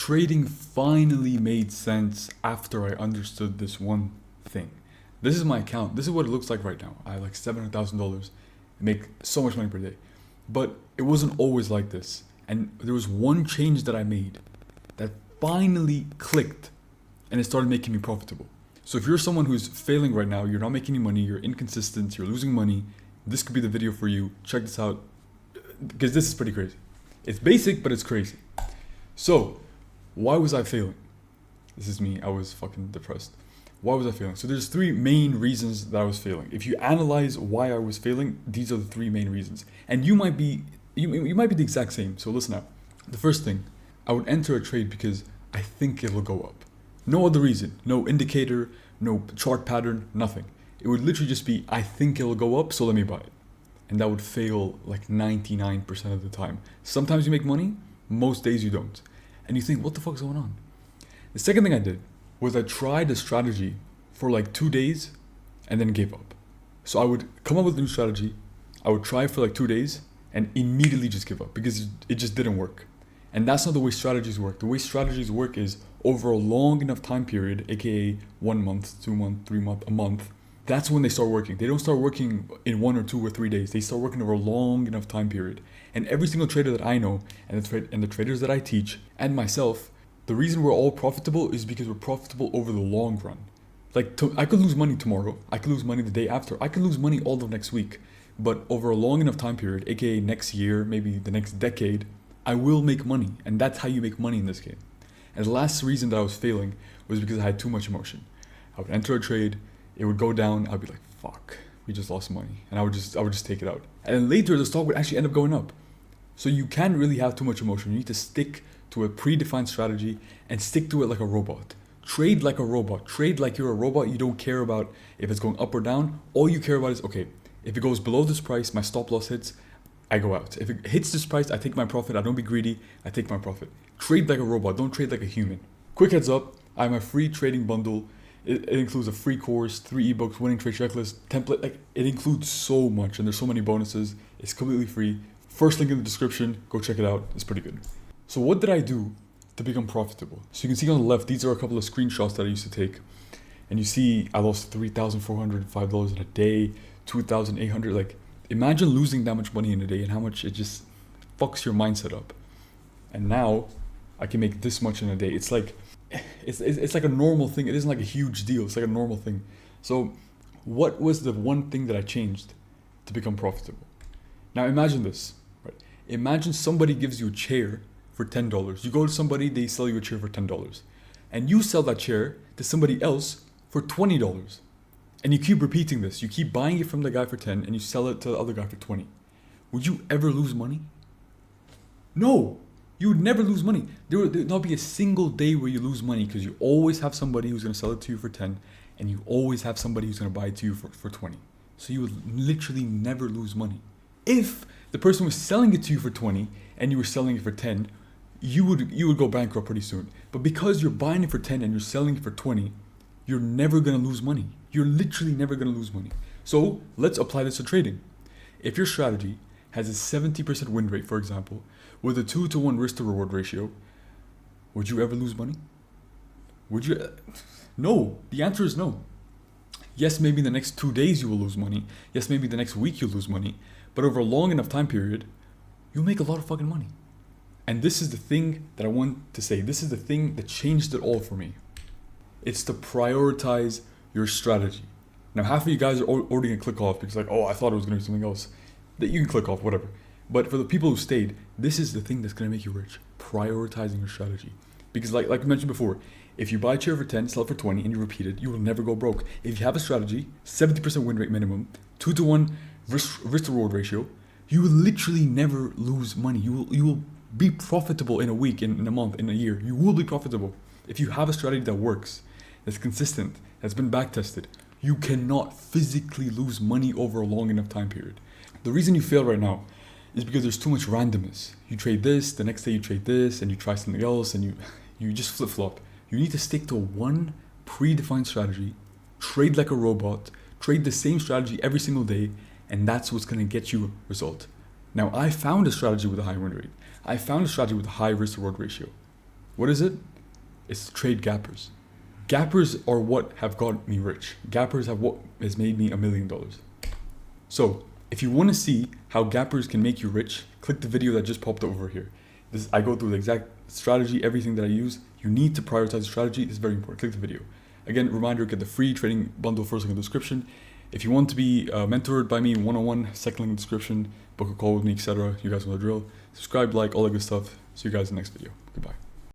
Trading finally made sense after I understood this one thing. This is my account. This is what it looks like right now. I have like $700,000. I make so much money per day. But it wasn't always like this. And there was one change that I made that finally clicked and it started making me profitable. So if you're someone who's failing right now, you're not making any money, you're inconsistent, you're losing money, this could be the video for you. Check this out because this is pretty crazy. It's basic, but it's crazy. So, why was I failing? This is me. I was fucking depressed. Why was I failing? So there's three main reasons that I was failing. If you analyze why I was failing, these are the three main reasons. And you might be the exact same. So listen up. The first thing, I would enter a trade because I think it'll go up. No other reason. No indicator, no chart pattern, nothing. It would literally just be, I think it'll go up, so let me buy it. And that would fail like 99% of the time. Sometimes you make money, most days you don't. And you think, what the fuck's going on? The second thing I did was I tried a strategy for like 2 days and then gave up. So I would come up with a new strategy, I would try it for like 2 days and immediately just give up because it just didn't work. And that's not the way strategies work. The way strategies work is over a long enough time period, aka 1 month, 2 months, 3 months, a month. That's when they start working. They don't start working in 1 or 2 or 3 days. They start working over a long enough time period. And every single trader that I know, and the traders that I teach, and myself, the reason we're all profitable is because we're profitable over the long run. I could lose money tomorrow. I could lose money the day after. I could lose money all of next week. But over a long enough time period, aka next year, maybe the next decade, I will make money. And that's how you make money in this game. And the last reason that I was failing was because I had too much emotion. I would enter a trade, it would go down, I'd be like, fuck, we just lost money. And I would just take it out. And then later the stock would actually end up going up. So you can't really have too much emotion. You need to stick to a predefined strategy and stick to it like a robot. Trade like a robot. Trade like you're a robot. You don't care about if it's going up or down. All you care about is, okay, if it goes below this price, my stop loss hits, I go out. If it hits this price, I take my profit. I don't be greedy. I take my profit. Trade like a robot. Don't trade like a human. Quick heads up, I have my free trading bundle. It includes a free course, 3 ebooks, winning trade checklist, template. Like, it includes so much and there's so many bonuses. It's completely free. First link in the description. Go check it out. It's pretty good. So what did I do to become profitable? So you can see on the left, these are a couple of screenshots that I used to take. And you see I lost $3,405 in a day, $2,800. Like, imagine losing that much money in a day and how much it just fucks your mindset up. And now I can make this much in a day. It's like a normal thing. It isn't like a huge deal. It's like a normal thing. So what was the one thing that I changed to become profitable? Now imagine this, right? Imagine somebody gives you a chair for $10. You go to somebody, they sell you a chair for $10. And you sell that chair to somebody else for $20. And you keep repeating this. You keep buying it from the guy for 10 and you sell it to the other guy for 20. Would you ever lose money? No. You would never lose money. There would not be a single day where you lose money because you always have somebody who's going to sell it to you for 10 and you always have somebody who's going to buy it to you for 20. So you would literally never lose money. If the person was selling it to you for 20 and you were selling it for 10, you would go bankrupt pretty soon. But because you're buying it for 10 and you're selling it for 20, you're never going to lose money. You're literally never going to lose money. So let's apply this to trading. If your strategy has a 70% win rate, for example, with a 2-to-1 risk to reward ratio, would you ever lose money? Would you? No. The answer is no. Yes, maybe the next 2 days you will lose money. Yes, maybe the next week you'll lose money. But over a long enough time period, you'll make a lot of fucking money. And this is the thing that I want to say. This is the thing that changed it all for me. It's to prioritize your strategy. Now, half of you guys are already going to click off because like, oh, I thought it was going to be something else. That you can click off, whatever. But for the people who stayed, this is the thing that's going to make you rich. Prioritizing your strategy. Because like I mentioned before, if you buy a chair for 10, sell it for 20, and you repeat it, you will never go broke. If you have a strategy, 70% win rate minimum, 2-to-1 risk to reward ratio, you will literally never lose money. You will be profitable in a week, in a month, in a year. You will be profitable. If you have a strategy that works, that's consistent, that's been back tested, you cannot physically lose money over a long enough time period. The reason you fail right now is because there's too much randomness. You trade this, the next day you trade this, and you try something else, and you just flip-flop. You need to stick to one predefined strategy, trade like a robot, trade the same strategy every single day, and that's what's going to get you a result. Now, I found a strategy with a high win rate. I found a strategy with a high risk-reward ratio. What is it? It's trade gappers. Gappers are what have got me rich. Gappers have what has made me $1 million. So if you want to see how gappers can make you rich, click the video that just popped over here. I go through the exact strategy, everything that I use. You need to prioritize the strategy. It's very important. Click the video. Again, reminder, get the free trading bundle first link in the description. If you want to be mentored by me one-on-one, second link in the description, book a call with me, etc. You guys know the drill. Subscribe, like, all that good stuff. See you guys in the next video. Goodbye.